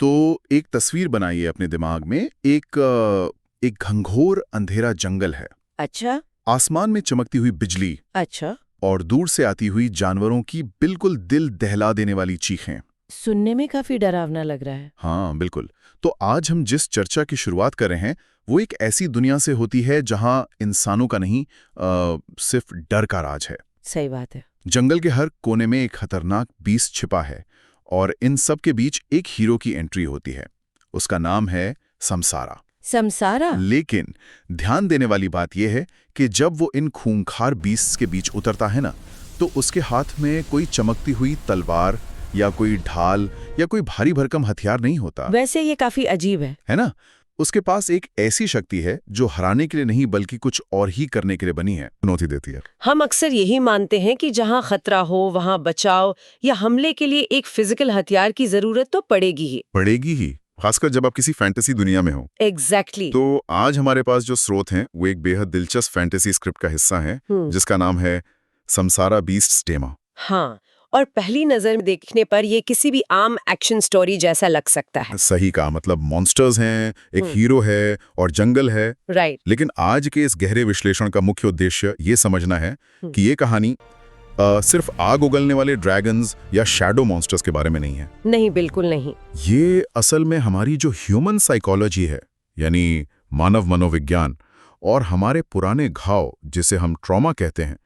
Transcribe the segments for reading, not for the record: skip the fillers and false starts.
तो एक तस्वीर बनाइए अपने दिमाग में। एक घंघोर अंधेरा जंगल है। अच्छा। आसमान में चमकती हुई बिजली अच्छा। और दूर से आती हुई जानवरों की बिल्कुल दिल दहला देने वाली चीखें। सुनने में काफी डरावना लग रहा है। हाँ बिल्कुल। तो आज हम जिस चर्चा की शुरुआत कर रहे हैं वो एक ऐसी दुनिया से होती है जहां इंसानों का नहीं सिर्फ डर का राज है। सही बात है। जंगल के हर कोने में एक खतरनाक बीस्ट छिपा है और इन सब के बीच एक हीरो की एंट्री होती है। उसका नाम है समसारा। समसारा? लेकिन ध्यान देने वाली बात यह है कि जब वो इन खूंखार बीस्ट के बीच उतरता है ना, तो उसके हाथ में कोई चमकती हुई तलवार या कोई ढाल या कोई भारी भरकम हथियार नहीं होता। वैसे ये काफी अजीब है ना? उसके पास एक ऐसी शक्ति है जो हराने के लिए नहीं बल्कि कुछ और ही करने के लिए बनी है, चुनौती देती है। हम अक्सर यही मानते हैं कि जहाँ खतरा हो वहाँ बचाव या हमले के लिए एक फिजिकल हथियार की जरूरत तो पड़ेगी ही, खासकर जब आप किसी फैंटेसी दुनिया में हो। एग्जैक्टली। तो आज हमारे पास जो स्रोत हैं वो एक बेहद दिलचस्प फैंटेसी स्क्रिप्ट का हिस्सा है जिसका नाम है समसारा बीस्ट्स टेमा। हाँ, और पहली नजर में देखने पर ये किसी भी आम एक्शन स्टोरी जैसा लग सकता है। सही कहा, मतलब मॉन्स्टर्स हैं, एक हीरो है और जंगल है। राइट। लेकिन आज के इस गहरे विश्लेषण का मुख्य उद्देश्य ये समझना है कि ये कहानी सिर्फ आग उगलने वाले ड्रैगन्स या शैडो मॉन्स्टर्स के बारे में नहीं है। नहीं, बिल्कुल नहीं। ये असल में हमारी जो ह्यूमन साइकोलॉजी है, यानी मानव मनोविज्ञान, और हमारे पुराने घाव जिसे हम ट्रॉमा कहते हैं,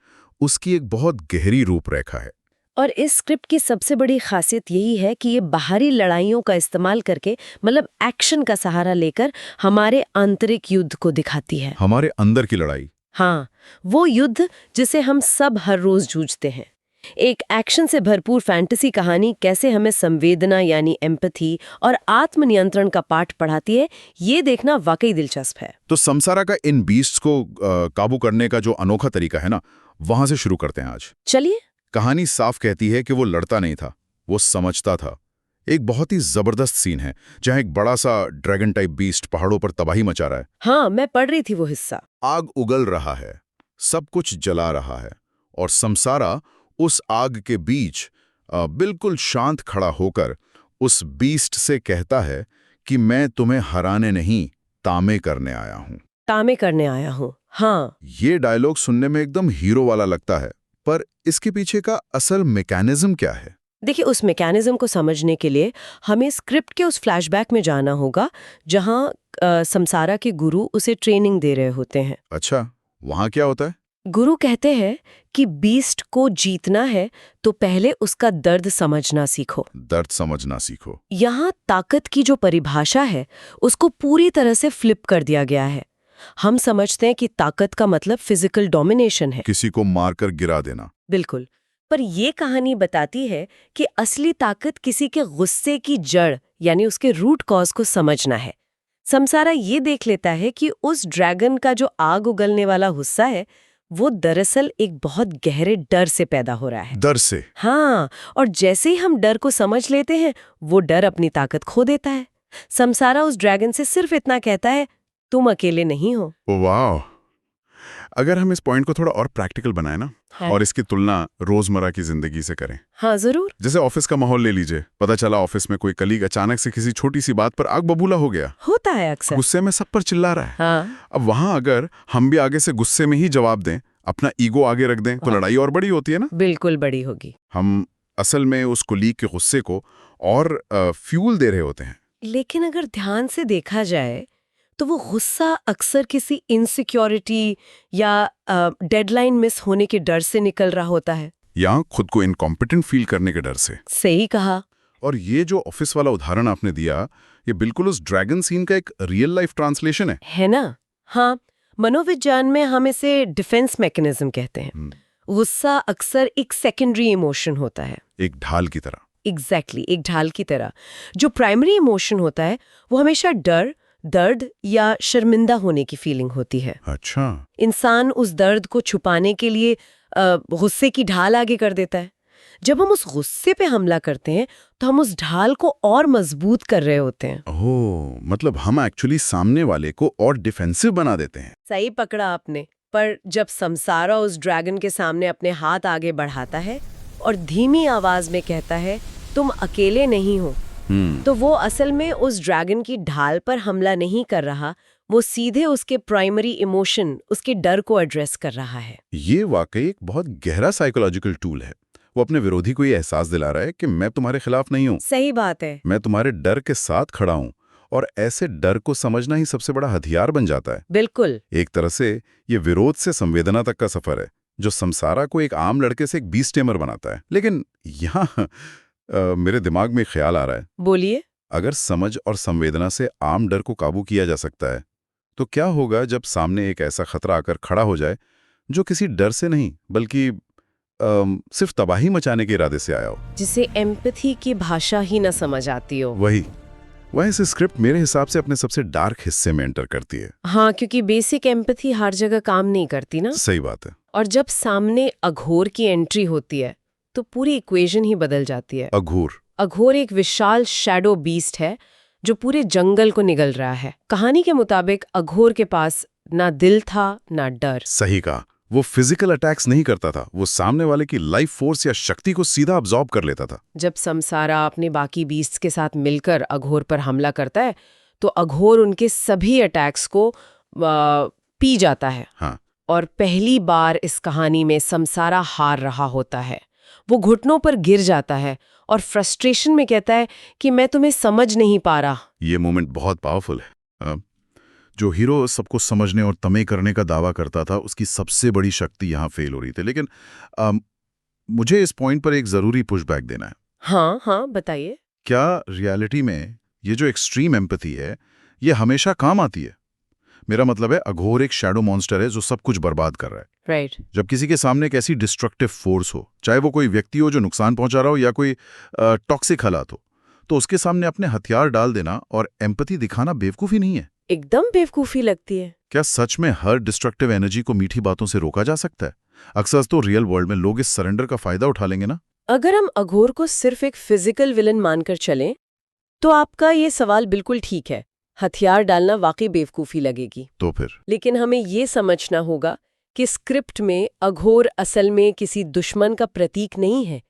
उसकी एक बहुत गहरी रूपरेखा है। और इस स्क्रिप्ट की सबसे बड़ी खासियत यही है कि ये बाहरी लड़ाइयों का इस्तेमाल करके, मतलब एक्शन का सहारा लेकर, हमारे आंतरिक युद्ध को दिखाती है। हमारे अंदर की लड़ाई। हाँ, वो युद्ध जिसे हम सब हर रोज जूझते हैं। एक एक्शन से भरपूर फैंटेसी कहानी कैसे हमें संवेदना यानी एम्पैथी और आत्मनियंत्रण का पाठ पढ़ाती है, ये देखना वाकई दिलचस्प है। तो समसारा का इन बीस्ट्स को काबू करने का जो अनोखा तरीका है ना, वहां से शुरू करते हैं आज। चलिए। कहानी साफ कहती है कि वो लड़ता नहीं था, वो समझता था। एक बहुत ही जबरदस्त सीन है जहां एक बड़ा सा ड्रैगन टाइप बीस्ट पहाड़ों पर तबाही मचा रहा है। हाँ, मैं पढ़ रही थी वो हिस्सा। आग उगल रहा है, सब कुछ जला रहा है, और समसारा उस आग के बीच बिल्कुल शांत खड़ा होकर उस बीस्ट से कहता है कि मैं तुम्हें हराने नहीं, तामे करने आया हूं। तामे करने आया हूं। हाँ। ये डायलॉग सुनने में एकदम हीरो वाला लगता है, पर इसके पीछे का असल मैकेनिज्म क्या है? देखिए, उस मैकेनिज्म को समझने के लिए हमें स्क्रिप्ट के उस फ्लैशबैक में जाना होगा जहां समसारा के गुरु उसे ट्रेनिंग दे रहे होते हैं। अच्छा, वहां क्या होता है? गुरु कहते हैं कि बीस्ट को जीतना है तो पहले उसका दर्द समझना सीखो। दर्द समझना सीखो। यहाँ ताकत की जो परिभाषा है उसको पूरी तरह से फ्लिप कर दिया गया है। हम समझते हैं कि ताकत का मतलब फिजिकल डोमिनेशन है, किसी को मारकर गिरा देना। बिल्कुल। पर ये कहानी बताती है कि असली ताकत किसी के गुस्से की जड़ यानी उसके रूट कॉज को समझना है। समसारा ये देख लेता है कि उस ड्रैगन का जो आग उगलने वाला गुस्सा है वो दरअसल एक बहुत गहरे डर से पैदा हो रहा है। डर से? हाँ, और जैसे ही हम डर को समझ लेते हैं वो डर अपनी ताकत खो देता है। समसारा उस ड्रैगन से सिर्फ इतना कहता है, तुम अकेले नहीं हो। वाह! अगर हम इस पॉइंट को थोड़ा और प्रैक्टिकल बनाए ना, और इसकी तुलना रोजमर्रा की जिंदगी से करें। हाँ जरूर। जैसे ऑफिस का माहौल ले लीजिए। पता चला ऑफिस में कोई कलीग अचानक से किसी छोटी सी बात पर आग बबूला हो गया। होता है अक्सर। गुस्से में सब पर चिल्ला रहा है। हाँ। अब वहां अगर हम भी आगे से गुस्से में ही जवाब दें, अपना ईगो आगे रख दें, तो लड़ाई और बड़ी होती है ना? बिल्कुल बड़ी होगी। हम असल में उस कुलीग के गुस्से को और फ्यूल दे रहे होते हैं। लेकिन अगर ध्यान से देखा जाए तो वो गुस्सा अक्सर किसी इनसिक्योरिटी या डेडलाइन मिस होने के डर से निकल रहा होता है, या खुद को इनकॉम्पिटेंट फील करने के डर से। सही कहा। और ये जो ऑफिस वाला उदाहरण आपने दिया, ये बिल्कुल उस ड्रैगन सीन का एक रियल लाइफ ट्रांसलेशन है ना? हाँ, मनोविज्ञान में हम इसे डिफेंस मैकेनिज्म कहते हैं। गुस्सा अक्सर एक सेकेंडरी इमोशन होता है, एक ढाल की तरह। एग्जैक्टली, एक ढाल की तरह। जो प्राइमरी इमोशन होता है वो हमेशा डर, दर्द या शर्मिंदा होने की फीलिंग होती है। अच्छा। इंसान उस दर्द को छुपाने के लिए गुस्से की ढाल आगे कर देता है। जब हम उस गुस्से पे हमला करते हैं तो हम उस ढाल को और मजबूत कर रहे होते हैं। ओह, मतलब हम एक्चुअली सामने वाले को और डिफेंसिव बना देते हैं। सही पकड़ा आपने। पर जब समसारा उस ड्रैगन के सामने अपने हाथ आगे बढ़ाता है और धीमी आवाज में कहता है, तुम अकेले नहीं हो, तो वो असल में उस ड्रैगन की ढाल पर हमला नहीं कर रहा, वो सीधे उसके प्राइमरी इमोशन, उसके डर को एड्रेस कर रहा है। ये वाकई एक बहुत गहरा साइकोलॉजिकल टूल है। वो अपने विरोधी को ये एहसास दिला रहा है कि मैं तुम्हारे खिलाफ नहीं हूं, सही बात है। मैं तुम्हारे डर के साथ खड़ा हूं। और ऐसे डर को समझना ही सबसे बड़ा हथियार बन जाता है। बिल्कुल। एक तरह से ये विरोध से संवेदना तक का सफर है, जो समसारा को एक आम लड़के से एक बीस्ट टेमर बनाता है। लेकिन यहाँ मेरे दिमाग में एक ख्याल आ रहा है। बोलिए। अगर समझ और संवेदना से आम डर को काबू किया जा सकता है, तो क्या होगा जब सामने एक ऐसा खतरा आकर खड़ा हो जाए जो किसी डर से नहीं बल्कि सिर्फ तबाही मचाने के इरादे से आया हो, जिसे एम्पैथी की भाषा ही न समझ आती हो। वही से स्क्रिप्ट मेरे हिसाब से अपने सबसे डार्क हिस्से में एंटर करती है। हाँ, क्योंकि बेसिक एम्पैथी हर जगह काम नहीं करती ना। सही बात है। और जब सामने अघोर की एंट्री होती है तो पूरी इक्वेशन ही बदल जाती है। अघोर एक विशाल शैडो बीस्ट है जो पूरे जंगल को निगल रहा है। कहानी के मुताबिक अघोर के पास ना दिल था ना डर। सही कहा। वो फिजिकल अटैक्स नहीं करता था, वो सामने वाले की लाइफ फोर्स या शक्ति को सीधा अब्सॉर्ब कर लेता था। जब समसारा अपने बाकी बीस्ट्स के साथ मिलकर अघोर पर हमला करता है तो अघोर उनके सभी अटैक्स को पी जाता है। हाँ। और पहली बार इस कहानी में समसारा हार रहा होता है। वो घुटनों पर गिर जाता है और फ्रस्ट्रेशन में कहता है कि मैं तुम्हें समझ नहीं पा रहा। ये मोमेंट बहुत पावरफुल है। जो हीरो सबको समझने और तमे करने का दावा करता था, उसकी सबसे बड़ी शक्ति यहाँ फेल हो रही थी। लेकिन मुझे इस पॉइंट पर एक जरूरी पुशबैक देना है। हाँ, बताइए। क्या रियलिटी में ये जो एक्सट्रीम एम्पैथी है, ये हमेशा काम आती है? मेरा मतलब है, अघोर एक शैडो मॉन्स्टर है जो सब कुछ बर्बाद कर रहा है। राइट। जब किसी के सामने एक ऐसी डिस्ट्रक्टिव फोर्स हो, चाहे वो कोई व्यक्ति हो जो नुकसान पहुंचा रहा हो या कोई टॉक्सिक हालात हो, तो उसके सामने अपने हथियार डाल देना और एम्पैथी दिखाना बेवकूफ़ी नहीं है। एकदम बेवकूफ़ी लगती है। क्या सच में हर डिस्ट्रक्टिव एनर्जी को मीठी बातों से रोका जा सकता है? अक्सर तो रियल वर्ल्ड में लोग इस सरेंडर का फायदा उठा लेंगे ना। अगर हम अघोर को सिर्फ एक फिजिकल विलन मानकर चलें तो आपका ये सवाल बिल्कुल ठीक है। हथियार डालना वाकई बेवकूफ़ी लगेगी। तो फिर? लेकिन हमें ये समझना होगा कि स्क्रिप्ट में अघोर असल में किसी दुश्मन का प्रतीक नहीं है।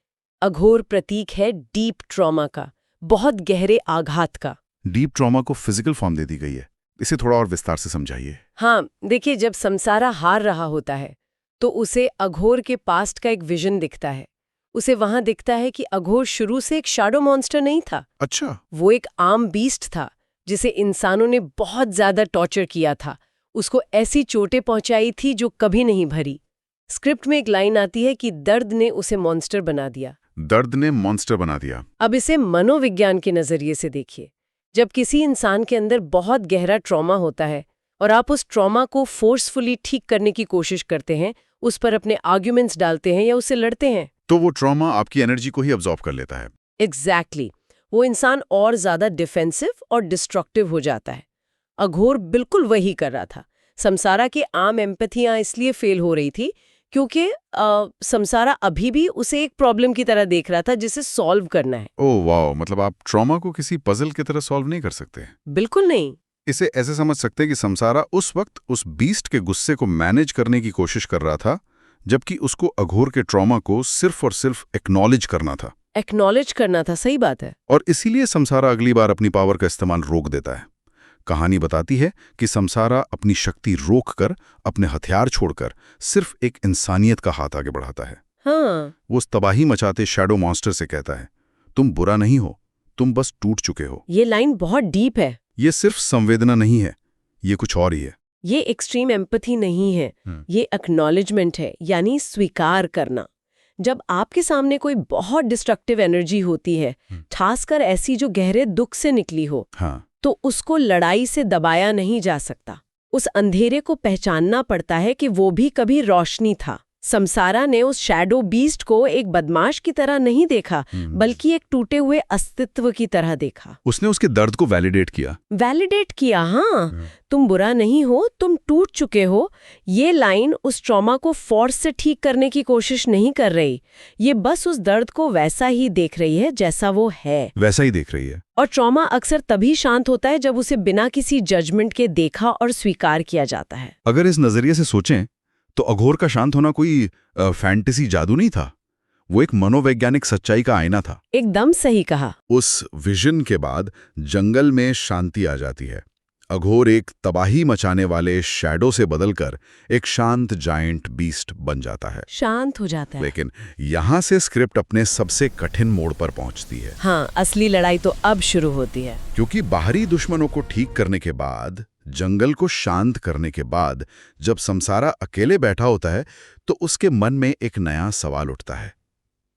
अघोर प्रतीक है डीप ट्रॉमा का, बहुत गहरे आघात का। डीप ट्रॉमा को फिजिकल फॉर्म दे दी गई है। इसे थोड़ा और विस्तार से समझाइए। हाँ, देखिए, जब समसारा हार रहा होता है तो उसे अघोर के पास्ट का एक विजन दिखता है। उसे वहां दिखता है कि अघोर शुरू से एक शैडो मॉन्स्टर नहीं था। अच्छा। वो एक आम बीस्ट था जिसे इंसानों ने बहुत ज्यादा टॉर्चर किया था, उसको ऐसी चोटें पहुंचाई थी जो कभी नहीं भरी। स्क्रिप्ट में एक लाइन आती है कि दर्द ने उसे मॉन्स्टर बना दिया। दर्द ने मॉन्स्टर बना दिया। अब इसे मनोविज्ञान के नजरिए से देखिए। जब किसी इंसान के अंदर बहुत गहरा ट्रॉमा होता है और आप उस ट्रॉमा को फोर्सफुली ठीक करने की कोशिश करते हैं, उस पर अपने आर्ग्यूमेंट्स डालते हैं या उससे लड़ते हैं, तो वो ट्रॉमा आपकी एनर्जी को ही अब्सॉर्ब कर लेता है। एग्जैक्टली। वो इंसान और ज्यादा डिफेंसिव और डिस्ट्रक्टिव हो जाता है। अघोर बिल्कुल वही कर रहा था। समसारा की आम एम्पैथियां इसलिए फेल हो रही थी क्योंकि समसारा अभी भी उसे एक प्रॉब्लम की तरह देख रहा था जिसे सॉल्व करना है। ओह वाह, मतलब आप ट्रॉमा को किसी पजल की तरह सॉल्व नहीं कर सकते? बिल्कुल नहीं। इसे ऐसे समझ सकते हैं कि समसारा उस वक्त उस बीस्ट के गुस्से को मैनेज करने की कोशिश कर रहा था, जबकि उसको अघोर के ट्रॉमा को सिर्फ और सिर्फ एक्नॉलेज करना था। एक्नॉलेज करना था, सही बात है। और इसीलिए समसारा अगली बार अपनी पावर का इस्तेमाल रोक देता है। कहानी बताती है कि समसारा अपनी शक्ति रोककर, अपने हथियार छोड़कर सिर्फ एक इंसानियत का हाथ आगे बढ़ाता है। हाँ। वो उस तबाही मचाते शैडो मॉन्स्टर से कहता है, तुम बुरा नहीं हो, तुम बस टूट चुके हो। ये लाइन बहुत डीप है। ये सिर्फ संवेदना नहीं है, ये कुछ और ही है। ये एक्सट्रीम एम्पैथी नहीं है, ये एक्नॉलेजमेंट है, यानी स्वीकार करना। जब आपके सामने कोई बहुत डिस्ट्रक्टिव एनर्जी होती है, खासकर ऐसी जो गहरे दुख से निकली हो, हाँ, तो उसको लड़ाई से दबाया नहीं जा सकता। उस अंधेरे को पहचानना पड़ता है कि वो भी कभी रोशनी था। समसारा ने उस शैडो बीस्ट को एक बदमाश की तरह नहीं देखा, बल्कि एक टूटे हुए अस्तित्व की तरह देखा। उसने उसके दर्द को वैलिडेट किया। हाँ, तुम बुरा नहीं हो, तुम टूट चुके हो। ये लाइन उस ट्रॉमा को फोर्स से ठीक करने की कोशिश नहीं कर रही, ये बस उस दर्द को वैसा ही देख रही है जैसा वो है। वैसा ही देख रही है। और ट्रॉमा अक्सर तभी शांत होता है जब उसे बिना किसी जजमेंट के देखा और स्वीकार किया जाता है। अगर इस नजरिए से सोचें तो अघोर का शांत होना कोई फैंटेसी जादू नहीं था। वो एक मनोवैज्ञानिक सच्चाई का आईना था। एकदम सही कहा। उस विजन के बाद जंगल में शांति आ जाती है। अघोर एक तबाही मचाने वाले शैडो से बदलकर एक शांत जायंट बीस्ट बन जाता है। शांत हो जाता है। लेकिन यहाँ से स्क्रिप्ट अपने सबसे कठिन मोड़ पर पहुंचती है। हाँ, असली लड़ाई तो अब शुरू होती है। क्योंकि बाहरी दुश्मनों को ठीक करने के बाद, जंगल को शांत करने के बाद, जब समसारा अकेले बैठा होता है तो उसके मन में एक नया सवाल उठता है,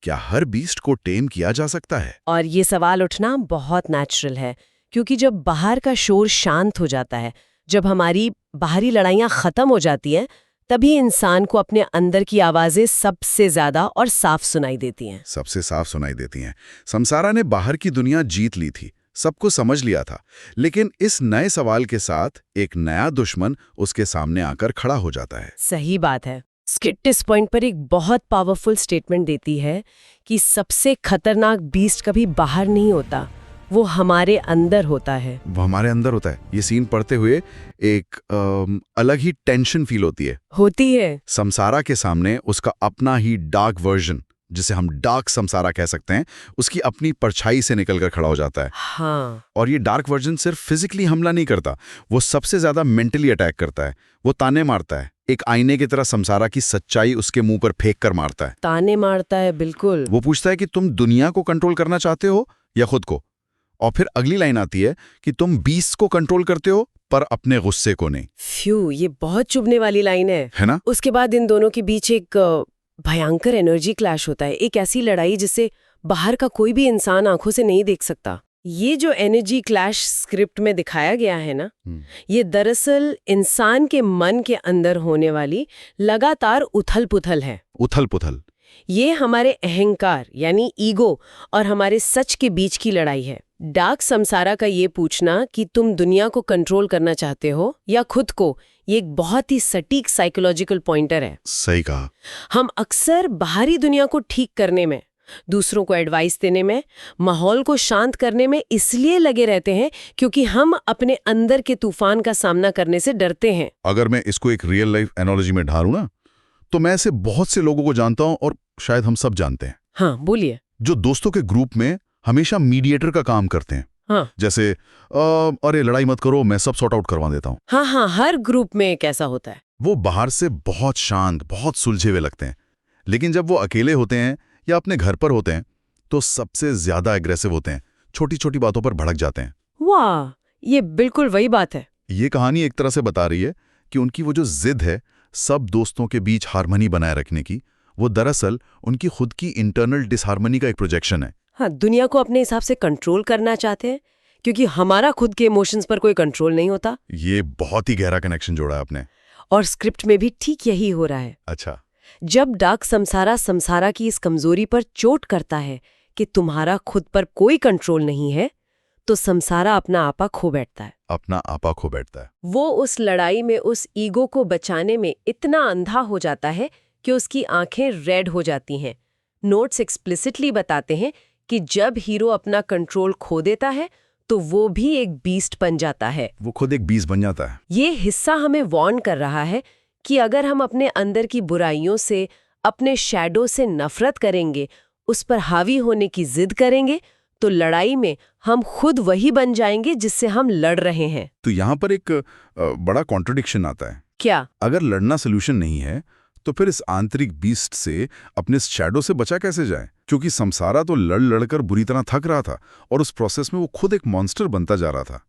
क्या हर बीस्ट को टेम किया जा सकता है? और ये सवाल उठना बहुत नेचुरल है, क्योंकि जब बाहर का शोर शांत हो जाता है, जब हमारी बाहरी लड़ाइयाँ खत्म हो जाती हैं, तभी इंसान को अपने अंदर की आवाजें सबसे ज्यादा और साफ सुनाई देती हैं। सबसे साफ सुनाई देती हैं। समसारा ने बाहर की दुनिया जीत ली थी, सबको समझ लिया था, लेकिन इस नए सवाल के साथ एक नया दुश्मन उसके सामने आकर खड़ा हो जाता है। सही बात है। स्क्रिप्ट इस पॉइंट पर एक बहुत पावरफुल स्टेटमेंट देती है कि सबसे खतरनाक बीस्ट कभी बाहर नहीं होता, वो हमारे अंदर होता है। वो हमारे अंदर होता है। ये सीन पढ़ते हुए एक अलग ही टेंशन फील होती है। समसारा के सामने उसका अपना ही डार्क वर्जन, जिसे हम डार्क समसारा कह सकते हैं, उसकी अपनी परछाई से निकलकर खड़ा हो जाता है। हाँ। और ये डार्क वर्जन सिर्फ फिजिकली हमला नहीं करता, वो सबसे ज्यादा मेंटली अटैक करता है। वो ताने मारता है, एक आईने की तरह समसारा की सच्चाई उसके मुंह पर फेंक कर मारता है। ताने मारता है, बिल्कुल। वो पूछता है कि तुम दुनिया को कंट्रोल करना चाहते हो या खुद को? और फिर अगली लाइन आती है कि तुम बीस्ट को कंट्रोल करते हो पर अपने गुस्से को नहीं। फ्यू, ये बहुत चुभने वाली लाइन है ना? उसके बाद इन दोनों के बीच एक भयंकर एनर्जी क्लैश होता है, एक ऐसी लड़ाई जिसे बाहर का कोई भी इंसान आंखों से नहीं देख सकता। ये जो एनर्जी क्लैश स्क्रिप्ट में दिखाया गया है ना, ये दरअसल इंसान के मन के अंदर होने वाली लगातार उथल-पुथल है। उथल-पुथल। ये हमारे अहंकार यानी ईगो और हमारे सच के बीच की लड़ाई है। डार्क समसारा का ये पूछना कि तुम दुनिया को कंट्रोल करना चाहते हो या खुद को, ये एक बहुत ही सटीक साइकोलॉजिकल पॉइंटर है। सही कहा। हम अक्सर बाहरी दुनिया को ठीक करने में, दूसरों को एडवाइस देने में, माहौल को शांत करने में इसलिए लगे रहते हैं क्योंकि हम अपने अंदर के तूफान का सामना करने से डरते हैं। अगर मैं इसको एक रियल लाइफ एनालॉजी में ढालूं ना, तो मैं ऐसे बहुत से लोगों को जानता हूं, और शायद हम सब जानते हैं। हाँ, बोलिए। जो दोस्तों के ग्रुप में हमेशा मीडिएटर का काम करते हैं। हाँ। जैसे अरे लड़ाई मत करो, मैं सब सॉर्ट आउट करवा देता हूं। हाँ हाँ, हर ग्रुप में एक ऐसा होता है। वो बाहर से बहुत शांत, बहुत सुलझे हुए लगते हैं, लेकिन जब वो अकेले होते हैं या अपने घर पर होते हैं तो सबसे ज्यादा एग्रेसिव होते हैं, छोटी छोटी बातों पर भड़क जाते हैं। वाह, ये बिल्कुल वही बात है। ये कहानी एक तरह से बता रही है कि उनकी वो जो जिद है सब दोस्तों के बीच हार्मनी बनाए रखने की, वो दरअसल उनकी खुद की इंटरनल डिसहार्मनी का एक प्रोजेक्शन है। हाँ, दुनिया को अपने हिसाब से कंट्रोल करना चाहते हैं क्योंकि हमारा खुद के इमोशंस पर कोई कंट्रोल नहीं होता। ये बहुत ही गहरा कनेक्शन जोड़ा है आपने। और स्क्रिप्ट में भी ठीक यही हो रहा है। अच्छा। जब डार्क समसारा की इस कमजोरी पर चोट करता है कि तुम्हारा खुद पर कोई कंट्रोल नहीं है, तो समसारा अपना आपा खो बैठता है। अपना आपा खो बैठता है। वो उस लड़ाई में उस ईगो को बचाने में इतना अंधा हो जाता है कि उसकी आंखें रेड हो जाती हैं। नोट्स एक्सप्लिसिटली बताते हैं कि जब हीरो अपना कंट्रोल खो देता है तो वो भी एक बीस्ट बन जाता है। वो खुद एक बीस्ट बन जाता है। ये हिस्सा हमें वार्न कर रहा है कि अगर हम अपने अंदर की बुराइयों से, अपने शैडो से नफरत करेंगे, उस पर हावी होने की जिद करेंगे, तो लड़ाई में हम खुद वही बन जाएंगे जिससे हम लड़ रहे हैं। तो यहाँ पर एक बड़ा कॉन्ट्रडिक्शन आता है। क्या? अगर लड़ना सोल्यूशन नहीं है तो फिर इस आंतरिक बीस्ट से, अपने शैडो से बचा कैसे जाए? क्योंकि समसारा तो लड़ लड़कर बुरी तरह थक रहा था और उस प्रोसेस में वो खुद एक मॉन्स्टर बनता जा रहा था।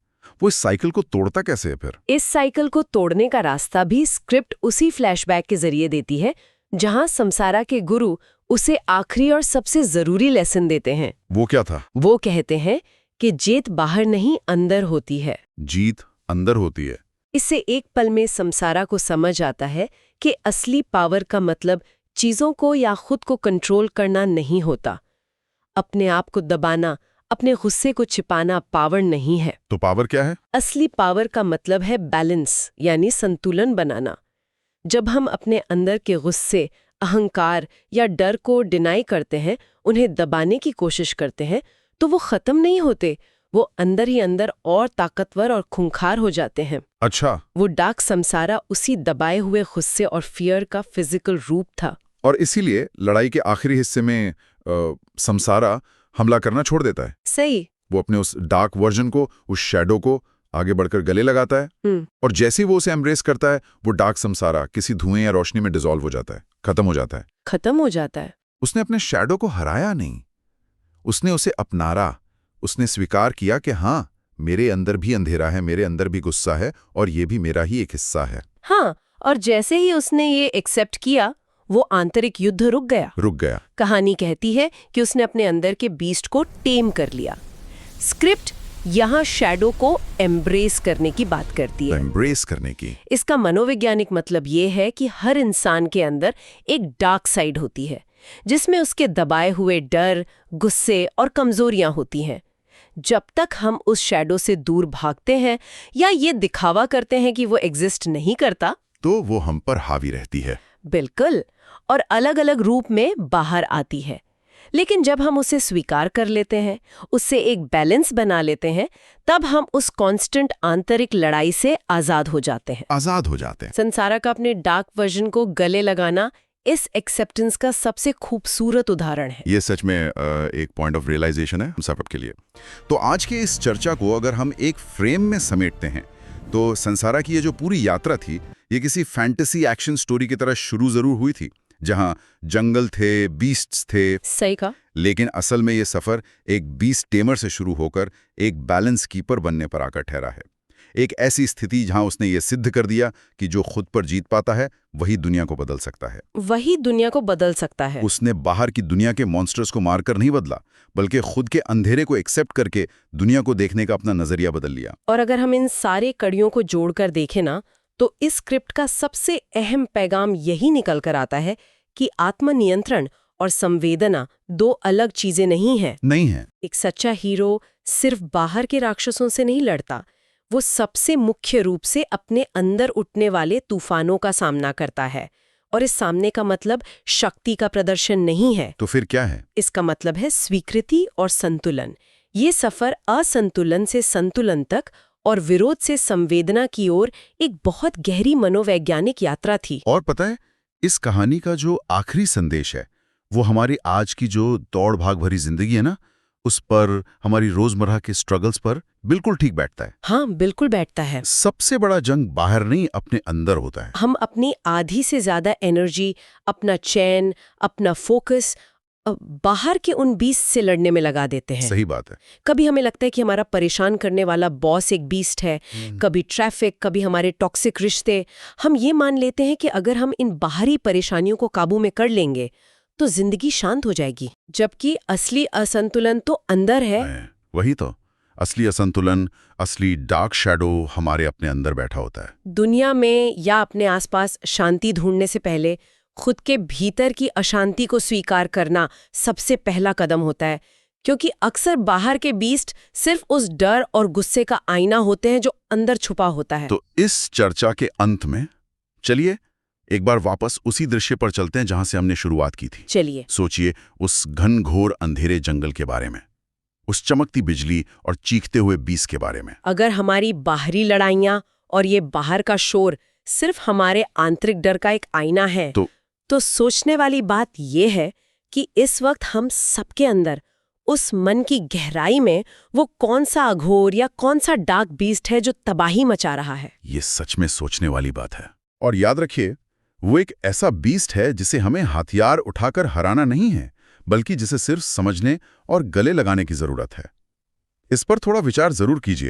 वो इस साइकिल को तोड़ता कैसे है फिर? इस साइकिल को तोड़ने का रास्ता भी स्क्रिप्ट उसी फ्लैशबैक के जरिए देती है जहां समसारा के गुरु उसे आखिरी और सबसे जरूरी लेसन देते हैं। वो क्या था? वो कहते हैं कि जीत बाहर नहीं अंदर होती है। जीत अंदर होती है। इससे एक पल में समसारा को समझ आता है कि असली पावर का मतलब चीजों को या खुद को कंट्रोल करना नहीं होता। अपने आप को दबाना, अपने गुस्से को छिपाना पावर नहीं है। तो पावर क्या है? असली पावर का मतलब है बैलेंस, यानी संतुलन बनाना। जब हम अपने अंदर के गुस्से, अहंकार या डर को डिनाई करते हैं, उन्हें दबाने की कोशिश करते हैं, तो वो खत्म नहीं होते, वो अंदर ही अंदर और ताकतवर और खूंखार हो जाते हैं। अच्छा। वो डार्क समसारा उसी दबाए हुए गुस्से और फियर का फिजिकल रूप था। और इसीलिए लड़ाई के आखिरी हिस्से में समसारा हमला करना छोड़ देता है। सही। वो अपने उस डार्क वर्जन को, उस शैडो को आगे बढ़कर गले लगाता है और जैसे ही वो उसे एम्ब्रेस करता है, वो डार्क समसारा किसी धुएं या रोशनी में डिसॉल्व हो जाता है, खत्म हो जाता है। खत्म हो जाता है। उसने अपने शैडो को हराया नहीं, उसने उसे अपनारा। उसने स्वीकार किया कि हाँ, मेरे अंदर भी अंधेरा है, मेरे अंदर भी गुस्सा है और ये भी मेरा ही एक हिस्सा है। हाँ, और जैसे ही उसने ये एक्सेप्ट किया, वो आंतरिक युद्ध रुक गया। कहानी कहती है कि उसने अपने अंदर के बीस्ट को टेम कर लिया। स्क्रिप्ट यहाँ शैडो को एम्ब्रेस करने की बात करती है। एम्ब्रेस करने की। इसका मनोवैज्ञानिक मतलब ये है कि हर इंसान के अंदर एक डार्क साइड होती है, जिसमें उसके दबाए हुए डर, गुस्से और कमजोरियां होती हैं। जब तक हम उस शैडो से दूर भागते हैं या ये दिखावा करते हैं कि वो एग्जिस्ट नहीं करता, तो वो हम पर हावी रहती है। बिल्कुल, और अलग-अलग रूप में बाहर आती है। लेकिन जब हम उसे स्वीकार कर लेते हैं, उससे एक बैलेंस बना लेते हैं, तब हम उस कांस्टेंट आंतरिक लड़ाई से आजाद हो जाते हैं। संसारा का अपने डार्क वर्जन को गले लगाना इस एक्सेप्टेंस का सबसे खूबसूरत उदाहरण है। ये सच में एक पॉइंट ऑफ रियलाइजेशन है हम सब के लिए। तो आज के इस चर्चा को अगर हम एक फ्रेम में समेटते हैं, तो संसारा की ये जो पूरी यात्रा थी, ये किसी फैंटेसी एक्शन स्टोरी की तरह शुरू जरूर हुई थी, जहां जंगल थे, बीस्ट्स थे। सही कहा। लेकिन असल में ये सफर एक बीस्ट टेमर से शुरू होकर एक बैलेंस कीपर बनने पर आकर ठहरा है। एक ऐसी स्थिति जहां उसने ये सिद्ध कर दिया कि जो खुद पर जीत पाता है, वही दुनिया को बदल सकता है। उसने बाहर की दुनिया के मॉन्स्टर्स को मारकर नहीं बदला, बल्कि खुद के अंधेरे को एक्सेप्ट करके दुनिया को देखने का अपना नजरिया बदल लिया। और अगर हम इन सारे कड़ियों को जोड़कर देखें ना, तो इस स्क्रिप्ट का सबसे अहम पैगाम यही निकल कर आता है कि आत्मनियंत्रण और संवेदना दो अलग चीजें नहीं हैं। एक सच्चा हीरो सिर्फ बाहर के राक्षसों से नहीं लड़ता, वो सबसे मुख्य रूप से अपने अंदर उठने वाले तूफानों का सामना करता है। और इस सामने का मतलब शक्ति का प्रदर्शन नहीं है। तो फिर क्या है? इसका मतलब है स्वीकृति और संतुलन। ये सफर असंतुलन से संतुलन तक और विरोध से संवेदना की ओर एक बहुत गहरी मनोवैज्ञानिक यात्रा थी। और पता है, इस कहानी का जो आखिरी संदेश है, वो हमारी आज की जो दौड़ भाग भरी जिंदगी है ना, उस पर, हमारी रोजमर्रा के स्ट्रगल्स पर बिल्कुल ठीक बैठता है। हाँ, बिल्कुल बैठता है। सबसे बड़ा जंग बाहर नहीं, अपने अंदर होता है। हम अपनी आधी से ज्यादा एनर्जी, अपना चैन, अपना फोकस बाहर के उन बीस्ट से लड़ने में लगा देते हैं। सही बात है। कभी हमें लगता है कि हमारा परेशान करने वाला बॉस एक बीस्ट है, कभी ट्रैफिक, कभी हमारे टॉक्सिक रिश्ते। हम ये मान लेते हैं कि अगर हम इन बाहरी परेशानियों को काबू में कर लेंगे तो जिंदगी शांत हो जाएगी, जबकि असली असंतुलन तो अंदर है। वही तो, असली असंतुलन, असली डार्क शैडो हमारे अपने अंदर बैठा होता है। दुनिया में या अपने आसपास शांति ढूंढने से पहले खुद के भीतर की अशांति को स्वीकार करना सबसे पहला कदम होता है, क्योंकि अक्सर बाहर के बीस्ट सिर्फ उस डर और गुस्से का आईना होते हैं जो अंदर छुपा होता है। तो इस चर्चा के अंत में चलिए एक बार वापस उसी दृश्य पर चलते हैं जहां से हमने शुरुआत की थी। चलिए सोचिए उस घनघोर अंधेरे जंगल के बारे में, उस चमकती बिजली और चीखते हुए बीस्ट के बारे में। अगर हमारी बाहरी लड़ाइयाँ और ये बाहर का शोर सिर्फ हमारे आंतरिक डर का एक आईना है, तो सोचने वाली बात यह है कि इस वक्त हम सबके अंदर उस मन की गहराई में वो कौन सा अघोर या कौन सा डार्क बीस्ट है जो तबाही मचा रहा है। ये सच में सोचने वाली बात है। और याद रखिए, वो एक ऐसा बीस्ट है जिसे हमें हथियार उठाकर हराना नहीं है, बल्कि जिसे सिर्फ समझने और गले लगाने की जरूरत है। इस पर थोड़ा विचार जरूर कीजिए।